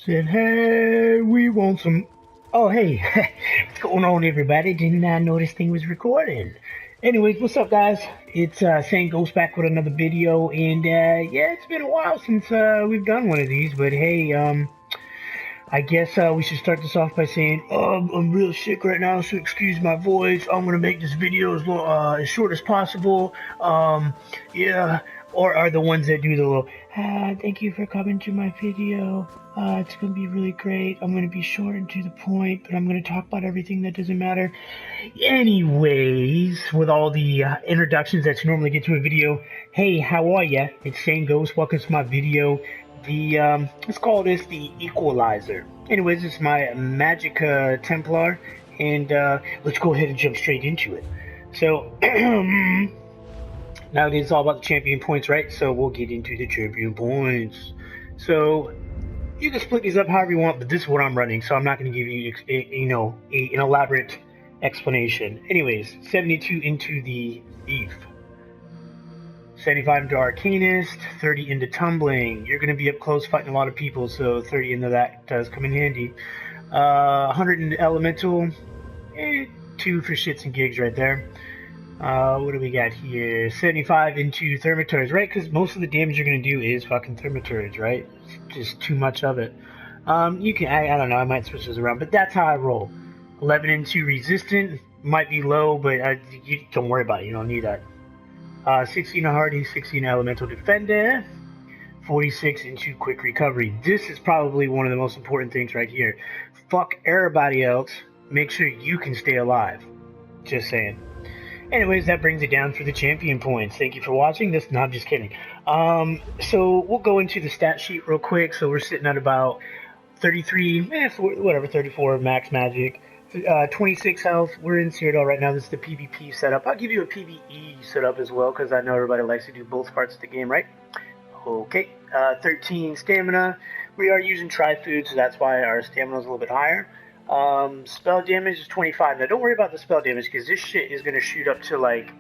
Said, hey, we want some. Oh, hey, what's going on, everybody? Didn't know this thing was recording. Anyways, what's up, guys? It's Sane Ghost back with another video, and yeah, it's been a while since we've done one of these, but hey, I guess we should start this off by saying, I'm real sick right now, so excuse my voice. I'm gonna make this video as short as possible. Yeah, or are the ones that do the little, thank you for coming to my video. It's gonna be really great. I'm gonna be short and to the point, but I'm gonna talk about everything that doesn't matter. Anyways, with all the introductions that you normally get to a video, hey, how are ya? It's Shane Ghost. Welcome to my video. Let's call this the Equalizer. Anyways, it's my Magicka Templar, and let's go ahead and jump straight into it. So, nowadays it's all about the champion points, right? So we'll get into the champion points. So, you can split these up however you want, but this is what I'm running, so I'm not going to give you, an elaborate explanation. Anyways, 72 into the Thief. 75 into Arcanist, 30 into Tumbling. You're going to be up close fighting a lot of people, so 30 into that does come in handy. 100 into Elemental, 2 for shits and gigs right there. What do we got here? 75 into Thermaturge, right? Because most of the damage you're going to do is fucking Thermaturge, right? Just too much of it. You can, I don't know, I might switch this around, but that's how I roll. 11 into Resistant, might be low, but you don't worry about it, you don't need that. 16 Hardy, 16 Elemental Defender, 46 into Quick Recovery. This is probably one of the most important things right here. Fuck everybody else. Make sure you can stay alive. Just saying. Anyways, that brings it down for the champion points. Thank you for watching this. No, I'm just kidding. So we'll go into the stat sheet real quick. So we're sitting at about 33, 34 max magic. 26 health. We're in Cyrodiil right now. This is the PvP setup. I'll give you a PvE setup as well, because I know everybody likes to do both parts of the game, right? Okay. 13 stamina. We are using tri-food, so that's why our stamina is a little bit higher. Spell damage is 25. Now, don't worry about the spell damage, because this shit is going to shoot up to, like,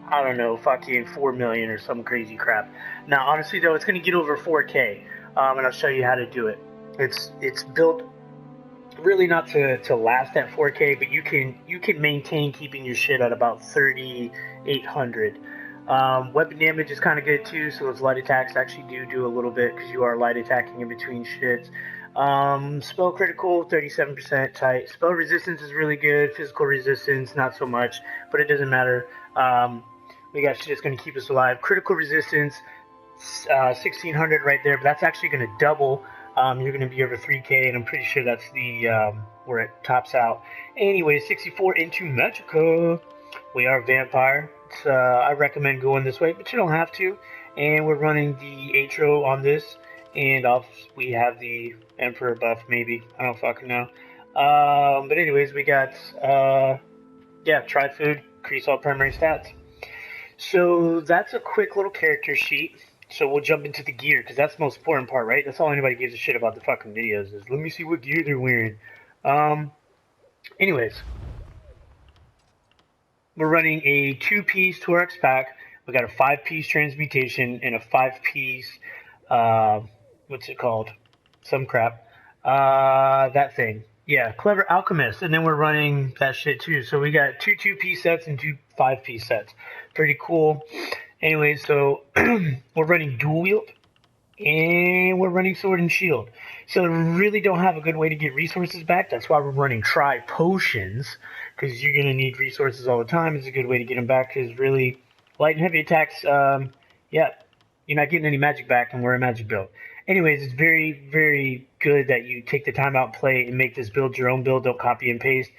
I don't know, fucking 4 million or some crazy crap. Now, honestly, though, it's going to get over 4K, and I'll show you how to do it. It's built really not to last at 4K, but you can maintain keeping your shit at about 3,800. Weapon damage is kind of good too, so those light attacks actually do a little bit because you are light attacking in between shits. Spell critical 37% tight. Spell resistance is really good. Physical resistance not so much, but it doesn't matter. We got shit that's going to keep us alive. Critical resistance 1,600 right there, but that's actually going to double. You're going to be over 3K, and I'm pretty sure that's the where it tops out. Anyway, 64 into Magicka. We are Vampire. I recommend going this way, but you don't have to. And we're running the Atro on this, and we have the Emperor buff, maybe. I don't fucking know. But anyways, we got, tri-food, increase all primary stats. So that's a quick little character sheet. So we'll jump into the gear, because that's the most important part, right? That's all anybody gives a shit about the fucking videos is, let me see what gear they're wearing. Anyways. We're running a 2-piece Thorax pack. We got a 5-piece Transmutation and a 5-piece, what's it called? Some crap. That thing. Yeah, Clever Alchemist. And then we're running that shit too. So we got 2 2-piece sets and 2 5-piece sets. Pretty cool. Anyway, so we're running dual wield, and we're running sword and shield. So we really don't have a good way to get resources back. That's why we're running tri-potions, because you're going to need resources all the time. It's a good way to get them back, because really, light and heavy attacks, you're not getting any magic back, and we're a magic build. Anyways, it's very, very good that you take the time out and play and make this build your own build. Don't copy and paste.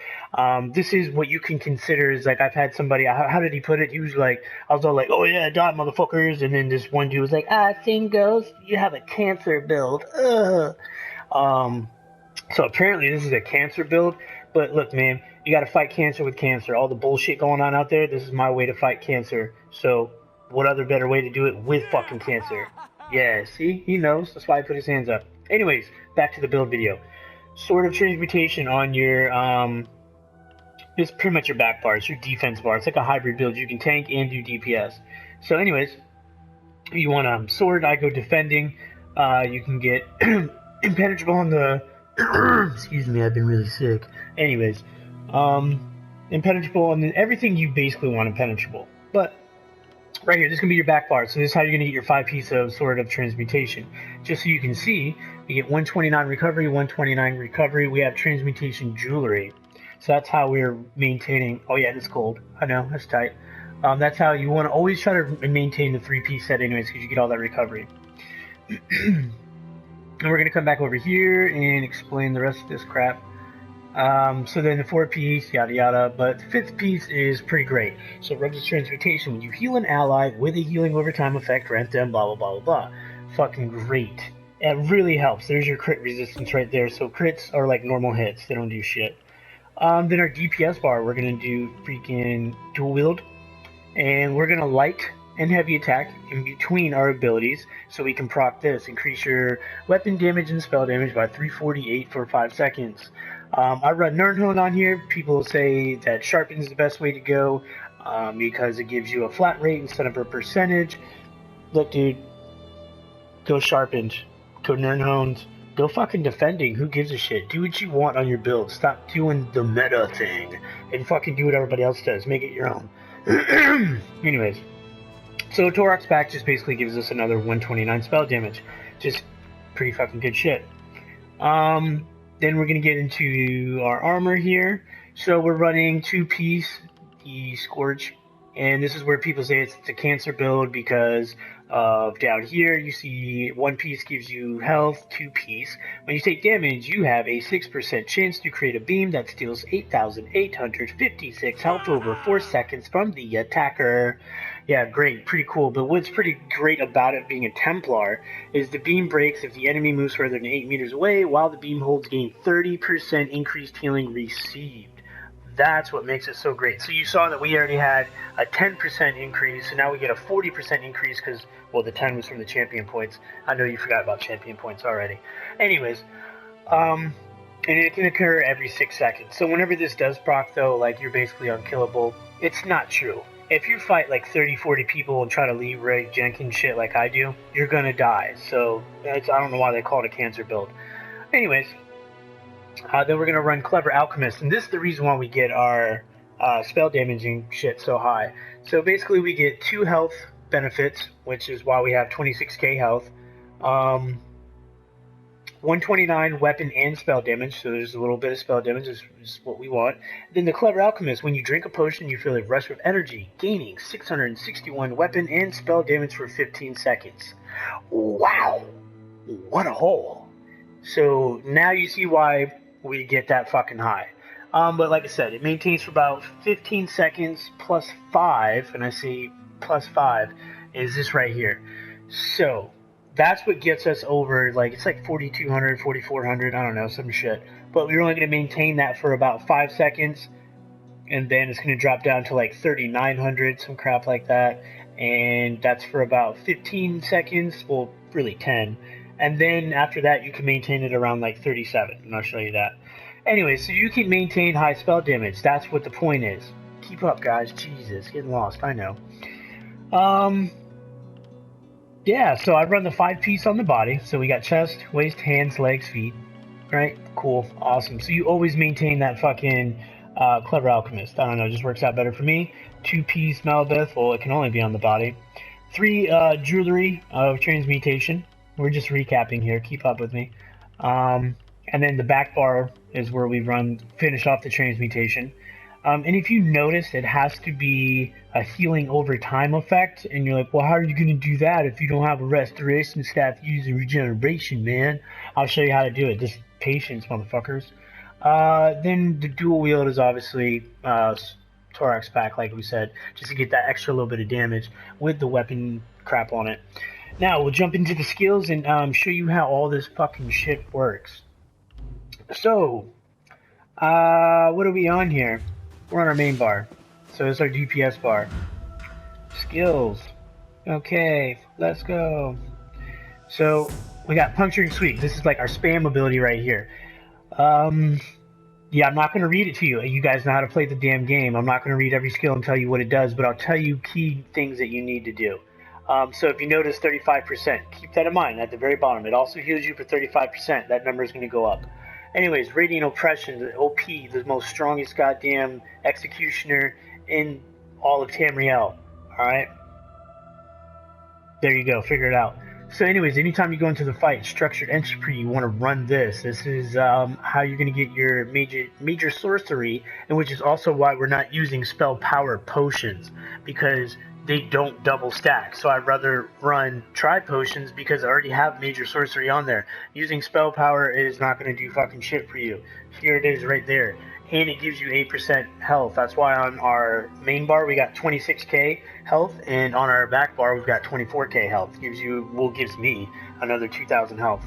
This is what you can consider is, like, I've had somebody, how did he put it? He was like, I was all like, oh yeah, die motherfuckers. And then this one dude was like, Same Ghost, you have a cancer build. Ugh. So apparently this is a cancer build. But look, man, you got to fight cancer with cancer. All the bullshit going on out there, this is my way to fight cancer. So what other better way to do it with fucking cancer? Yeah, see? He knows. That's why he put his hands up. Anyways, back to the build video. Sword of Transmutation on your, it's pretty much your back bar. It's your defense bar. It's like a hybrid build. You can tank and do DPS. So anyways, if you want a sword, I go defending. You can get impenetrable on the excuse me, I've been really sick. Anyways, impenetrable on everything you basically want impenetrable. But right here, this is gonna be your back bar. So this is how you're gonna get your 5-piece of Sword of Transmutation. Just so you can see, you get 129 recovery, 129 recovery. We have Transmutation Jewelry. So that's how we're maintaining. Oh yeah, it's cold. I know, that's tight. That's how you want to always try to maintain the 3-piece set anyways, because you get all that recovery. And we're going to come back over here and explain the rest of this crap. So then the 4-piece, yada yada, but the 5th piece is pretty great. So Robes Transmutation, when you heal an ally with a healing overtime effect, grant them blah blah blah blah blah. Fucking great. It really helps. There's your crit resistance right there. So crits are like normal hits, they don't do shit. Then our DPS bar, we're going to do freaking dual wield. And we're going to light and heavy attack in between our abilities, so we can proc this. Increase your weapon damage and spell damage by 348 for 5 seconds. I run Nernhone on here. People say that Sharpen is the best way to go because it gives you a flat rate instead of a percentage. Look, dude, go Sharpened, go Nernhoned, go fucking Defending. Who gives a shit? Do what you want on your build. Stop doing the meta thing and fucking do what everybody else does. Make it your own. Anyways, so Torok's back just basically gives us another 129 spell damage. Just pretty fucking good shit. Then we're gonna get into our armor here. So we're running 2-piece, the Scourge, and this is where people say it's the cancer build because of down here you see 1-piece gives you health, 2-piece. When you take damage, you have a 6% chance to create a beam that steals 8,856 health over 4 seconds from the attacker. Yeah, great, pretty cool. But what's pretty great about it being a Templar is the beam breaks if the enemy moves further than 8 meters away, while the beam holds gain 30% increased healing received. That's what makes it so great. So you saw that we already had a 10% increase, and now we get a 40% increase because, well, the 10 was from the champion points. I know you forgot about champion points already. Anyways, and it can occur every 6 seconds. So whenever this does proc, though, like, you're basically unkillable. It's not true. If you fight like 30, 40 people and try to leave Ray Jenkins shit like I do, you're gonna die. So I don't know why they call it a cancer build. Anyways, then we're gonna run Clever Alchemist, and this is the reason why we get our spell damaging shit so high. So basically, we get 2 health benefits, which is why we have 26k health. 129 weapon and spell damage, so there's a little bit of spell damage, is what we want. Then the Clever Alchemist, when you drink a potion, you feel a rush of energy, gaining 661 weapon and spell damage for 15 seconds. Wow! What a hole! So now you see why we get that fucking high. But like I said, it maintains for about 15 seconds plus 5, and I say plus 5, is this right here. So that's what gets us over, like, it's like 4,200, 4,400, I don't know, some shit. But we're only going to maintain that for about 5 seconds, and then it's going to drop down to like 3,900, some crap like that. And that's for about 15 seconds, well, really 10. And then after that, you can maintain it around like 37, and I'll show you that. Anyway, so you can maintain high spell damage. That's what the point is. Keep up, guys. Jesus, getting lost, I know. Yeah, so I run the 5-piece on the body. So we got chest, waist, hands, legs, feet. Right? Cool. Awesome. So you always maintain that fucking Clever Alchemist. I don't know, it just works out better for me. 2-piece Malbeth, well, it can only be on the body. 3 Jewelry of Transmutation. We're just recapping here. Keep up with me. And then the back bar is where we finish off the transmutation. And if you notice, it has to be a healing over time effect. And you're like, well, how are you going to do that if you don't have a restoration staff using regeneration, man? I'll show you how to do it. Just patience, motherfuckers. Then the dual wield is obviously Thorax back, like we said, just to get that extra little bit of damage with the weapon crap on it. Now, we'll jump into the skills and show you how all this fucking shit works. So, what are we on here? We're on our main bar. So it's our DPS bar. Skills. Okay, let's go. So, we got Puncturing Sweep. This is like our spam ability right here. Yeah, I'm not going to read it to you. You guys know how to play the damn game. I'm not going to read every skill and tell you what it does, but I'll tell you key things that you need to do. So if you notice 35%, keep that in mind at the very bottom. It also heals you for 35%. That number is going to go up. Anyways, Radiant Oppression, the OP, the most strongest goddamn executioner in all of Tamriel. Alright? There you go, figure it out. So anyways, anytime you go into the fight, structured entropy, you want to run this. This is how you're going to get your major sorcery, and which is also why we're not using spell power potions, because they don't double stack. So I'd rather run tri potions because I already have major sorcery on there. Using spell power is not going to do fucking shit for you. Here it is right there. And it gives you 8% health. That's why on our main bar we got 26k health, and on our back bar we've got 24k health. Gives me another 2,000 health.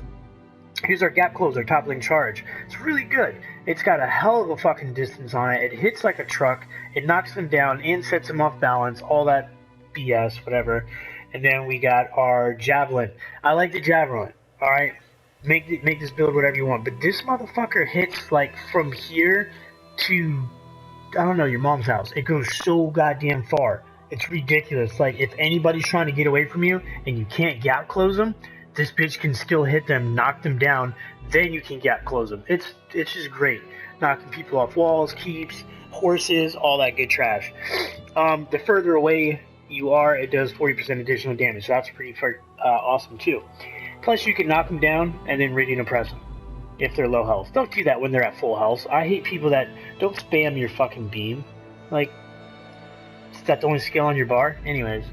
Here's our gap closer, toppling charge. It's really good. It's got a hell of a fucking distance on it. It hits like a truck. It knocks them down and sets them off balance. All that BS, whatever. And then we got our javelin. I like the javelin. All right, make this build whatever you want. But this motherfucker hits like from here to, I don't know, your mom's house. It goes so goddamn far. It's ridiculous. Like, if anybody's trying to get away from you and you can't gap close them, this bitch can still hit them, knock them down, then you can gap close them. It's just great. Knocking people off walls, keeps, horses, all that good trash. The further away you are, it does 40% additional damage. So that's pretty awesome too. Plus you can knock them down and then Radiant Oppress them if they're low health. Don't do that when they're at full health. I hate people that don't spam your fucking beam. Like, is that the only skill on your bar? Anyways.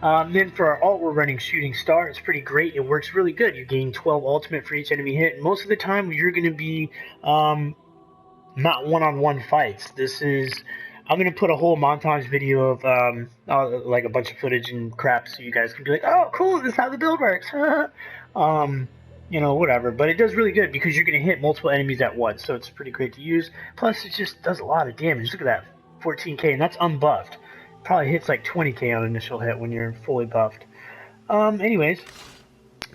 Then for our ult, we're running Shooting Star. It's pretty great. It works really good. You gain 12 ultimate for each enemy hit. And most of the time, you're going to be not one-on-one fights. I'm going to put a whole montage video of like a bunch of footage and crap so you guys can be like, oh, cool, this is how the build works. You know, whatever. But it does really good because you're going to hit multiple enemies at once. So it's pretty great to use. Plus, it just does a lot of damage. Look at that. 14k, and that's unbuffed. Probably hits like 20k on initial hit when you're fully buffed. Anyways,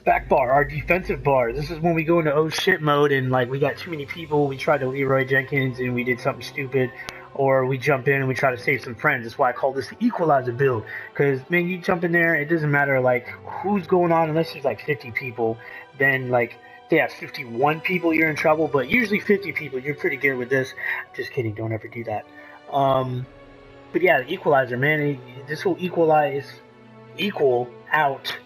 back bar, our defensive bar. This is when we go into oh shit mode and like we got too many people. We tried to Leroy Jenkins and we did something stupid, or we jump in and we try to save some friends. That's why I call this the Equalizer build. Because man, you jump in there, it doesn't matter like who's going on unless there's like 50 people. Then like they have 51 people, you're in trouble. But usually 50 people, you're pretty good with this. Just kidding, don't ever do that. But yeah, the Equalizer, man, this will equal out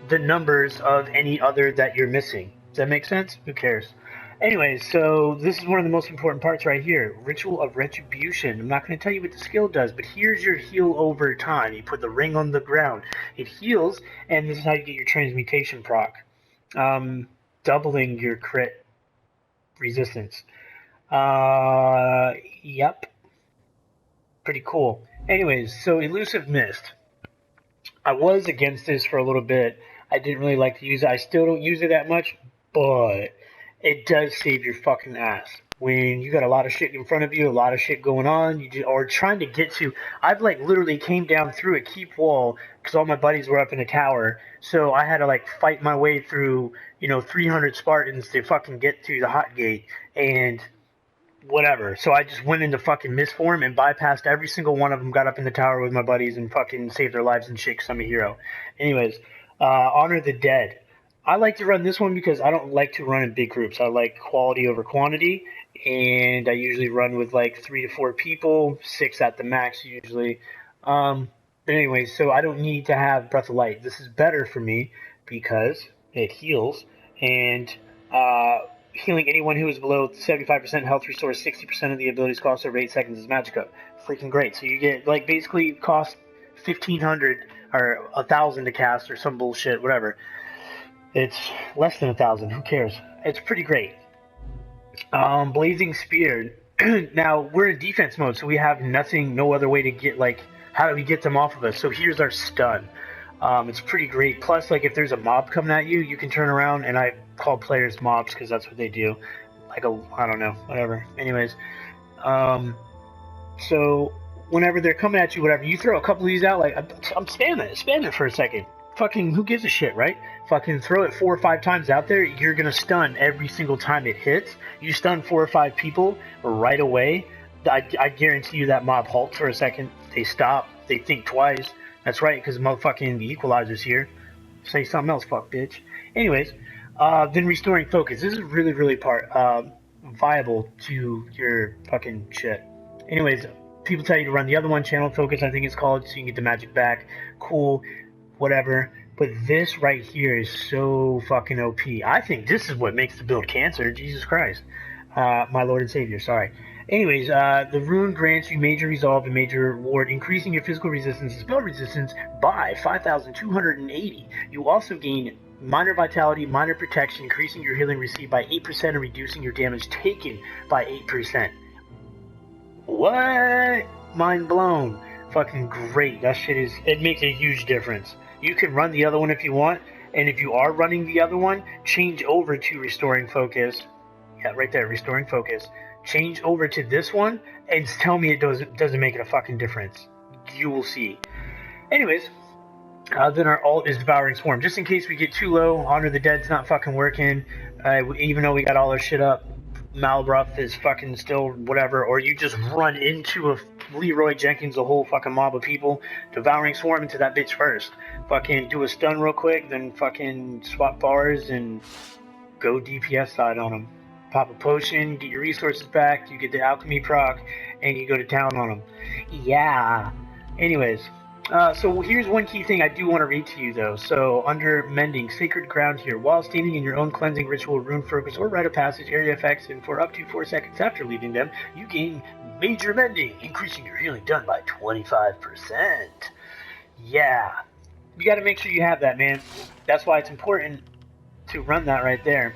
the numbers of any other that you're missing. Does that make sense? Who cares? Anyways, so this is one of the most important parts right here. Ritual of Retribution. I'm not going to tell you what the skill does, but here's your heal over time. You put the ring on the ground. It heals, and this is how you get your transmutation proc. Doubling your crit resistance. Yep. Pretty cool. Anyways, so Elusive Mist. I was against this for a little bit. I didn't really like to use it. I still don't use it that much, but it does save your fucking ass. When you got a lot of shit in front of you, a lot of shit going on, or trying to get to... I've like literally came down through a keep wall because all my buddies were up in a tower, so I had to like fight my way through, 300 Spartans to fucking get to the hot gate, and... whatever. So I just went into fucking mist form and bypassed every single one of them, got up in the tower with my buddies and fucking saved their lives and shit because I'm a hero. Anyways, Honor the Dead. I like to run this one because I don't like to run in big groups. I like quality over quantity, and I usually run with like 3 to 4 people, 6 at the max usually. But anyway, so I don't need to have Breath of Light. This is better for me because it heals, and healing anyone who is below 75% health restores 60% of the ability's cost over 8 seconds is Magicka. Freaking great. So you get, like, basically cost 1,500 or 1,000 to cast or some bullshit, whatever. It's less than 1,000. Who cares? It's pretty great. Blazing Spear. Now, we're in defense mode, so we have no other way to get, like, how do we get them off of us? So here's our stun. It's pretty great. Plus, like, if there's a mob coming at you, you can turn around, and I call players mobs because that's what they do. Like, I don't know, whatever. Anyways, so whenever they're coming at you, whatever, you throw a couple of these out, like, I'm spam it for a second. Fucking, who gives a shit, right? Fucking throw it 4 or 5 times out there, you're gonna stun every single time it hits. You stun 4 or 5 people right away, I guarantee you that mob halts for a second, they stop, they think twice, That's right, because motherfucking the Equalizer's here. Say something else, fuck bitch. Anyways, then restoring focus. This is really viable to your fucking shit. Anyways, people tell you to run the other one, channel focus, I think it's called, so you can get the magic back. Cool, whatever. But this right here is so fucking OP. I think this is what makes the build cancer. Jesus Christ. My Lord and Savior, sorry. Anyways, the rune grants you major resolve and major ward, increasing your physical resistance and spell resistance by 5,280. You also gain minor vitality, minor protection, increasing your healing received by 8% and reducing your damage taken by 8%. What? Mind blown. Fucking great. That shit is, it makes a huge difference. You can run the other one if you want, and if you are running the other one, change over to restoring focus. Yeah, right there, restoring focus. Change over to this one and tell me it doesn't make it a fucking difference. You will see. Anyways, then our ult is Devouring Swarm. Just in case we get too low, Honor the Dead's not fucking working. Even though we got all our shit up, Malbruff is fucking still whatever. Or you just run into a Leroy Jenkins, a whole fucking mob of people. Devouring Swarm into that bitch first. Fucking do a stun real quick, then fucking swap bars and go DPS side on them. Pop a potion, get your resources back, you get the alchemy proc, and you go to town on them. Yeah. Anyways, so here's one key thing I do want to read to you though. So under mending, sacred ground here. While standing in your own cleansing ritual, rune focus, or rite of passage area effects, and for up to 4 seconds after leaving them, you gain major mending, increasing your healing done by 25%. Yeah. You got to make sure you have that, man. That's why it's important to run that right there.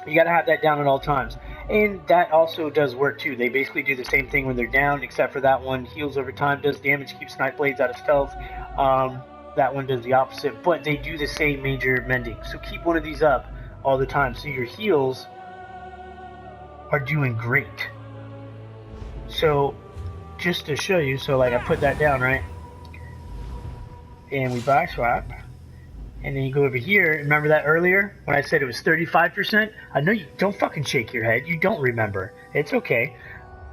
You gotta have that down at all times. And that also does work too. They basically do the same thing when they're down, except for that one heals over time, does damage, keeps Snipe Blades out of stealth. That one does the opposite, but they do the same major mending. So keep one of these up all the time. So your heals are doing great. So just to show you, so like I put that down, right? And we buy swap. And then you go over here. Remember that earlier when I said it was 35%? I know you don't fucking shake your head. You don't remember. It's okay.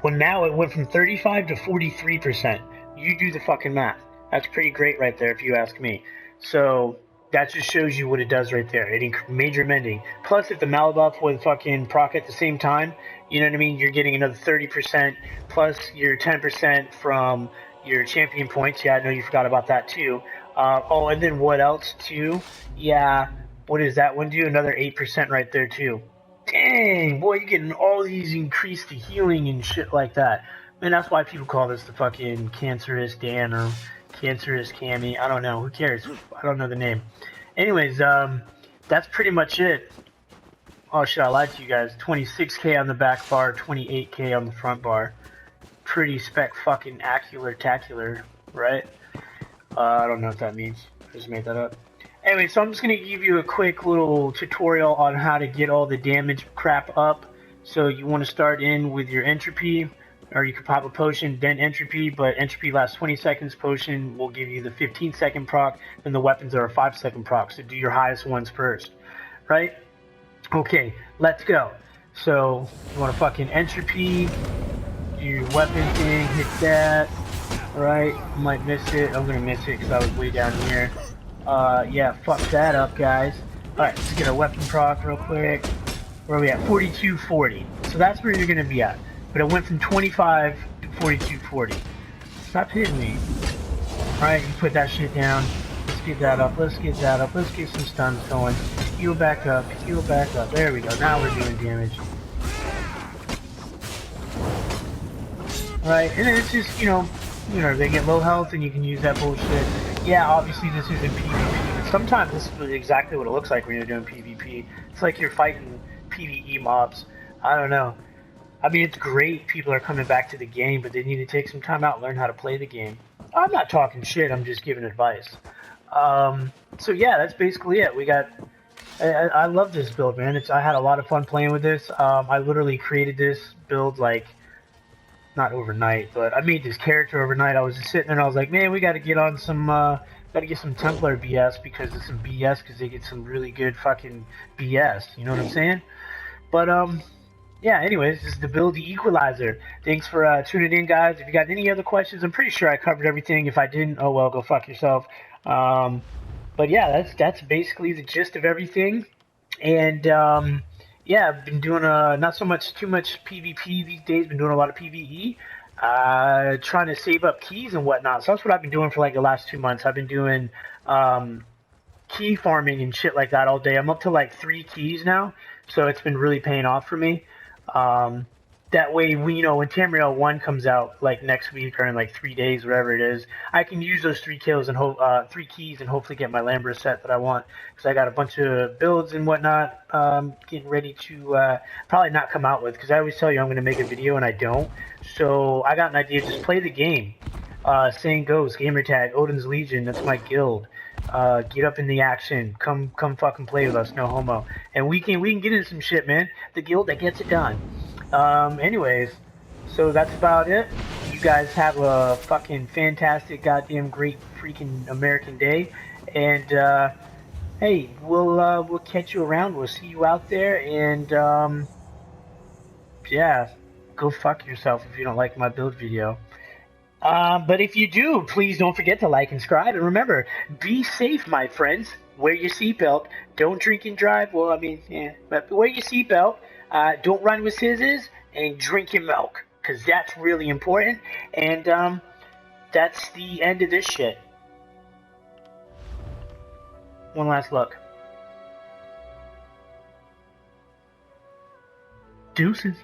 Well, now it went from 35 to 43%. You do the fucking math. That's pretty great right there if you ask me. So that just shows you what it does right there. It major mending. Plus, if the Malabuff would fucking proc at the same time, you know what I mean? You're getting another 30% plus your 10% from your champion points. Yeah, I know you forgot about that too. Oh, and then what else too? Yeah, what does that one do? Another 8% right there too. Dang, boy, you're getting all these increased healing and shit like that. Man, that's why people call this the fucking Cancerous Dan or Cancerous Cammy. I don't know. Who cares? I don't know the name. Anyways, that's pretty much it. Oh shit, I lied to you guys. 26k on the back bar, 28k on the front bar. Pretty spec fucking tacular, right? I don't know what that means. I just made that up. Anyway, so I'm just going to give you a quick little tutorial on how to get all the damage crap up. So you want to start in with your entropy, or you could pop a potion, then entropy, but entropy lasts 20 seconds, potion will give you the 15-second proc, and the weapons are a 5-second proc, so do your highest ones first, right? Okay, let's go. So you want to fucking entropy, do your weapon thing, hit that. Right, might miss it. I'm gonna miss it because I was way down here. Yeah, fuck that up, guys. Alright, let's get a weapon proc real quick. Where are we at? 4240. So that's where you're gonna be at. But it went from 25 to 4240. Stop hitting me. Alright, you put that shit down. Let's get that up. Let's get that up. Let's get some stuns going. Heal back up. Heal back up. There we go. Now we're doing damage. Alright, and then it's just, you know, they get low health and you can use that bullshit. Yeah, obviously this isn't PvP, but sometimes this is exactly what it looks like when you're doing PvP. It's like you're fighting PvE mobs. I don't know. I mean, it's great people are coming back to the game, but they need to take some time out and learn how to play the game. I'm not talking shit, I'm just giving advice. So yeah, that's basically it. We got... I love this build, man. I had a lot of fun playing with this. I literally created this build like... not overnight, but I made this character overnight. I was just sitting there and I was like, man, we got to get on some, got to get some Templar BS because it's some BS because they get some really good fucking BS. You know what I'm saying? But, yeah, anyways, this is the build the Equalizer. Thanks for tuning in, guys. If you got any other questions, I'm pretty sure I covered everything. If I didn't, oh well, go fuck yourself. Um, but yeah, that's basically the gist of everything. And yeah, I've been doing not so much too much PvP these days. Been doing a lot of PvE, trying to save up keys and whatnot. So that's what I've been doing for like the last 2 months. I've been doing key farming and shit like that all day. I'm up to like 3 keys now, so it's been really paying off for me. Um, that way, when Tamriel 1 comes out like next week or in like 3 days, whatever it is, I can use those 3 kills and 3 keys and hopefully get my Lambra set that I want. Because I got a bunch of builds and whatnot getting ready to probably not come out with. Because I always tell you I'm going to make a video and I don't. So I got an idea. Just play the game. Saying goes, gamertag, Odin's Legion, that's my guild. Get up in the action. Come fucking play with us, no homo. And we can get into some shit, man. The guild that gets it done. Anyways, so that's about it. You guys have a fucking fantastic, goddamn great freaking American day. And hey, we'll catch you around. We'll see you out there. And yeah, go fuck yourself if you don't like my build video. But if you do, please don't forget to like and subscribe. And remember, be safe, my friends. Wear your seatbelt. Don't drink and drive. Well, I mean, yeah, but wear your seatbelt. Don't run with scissors. And drink your milk. Because that's really important. And that's the end of this shit. One last look. Deuces.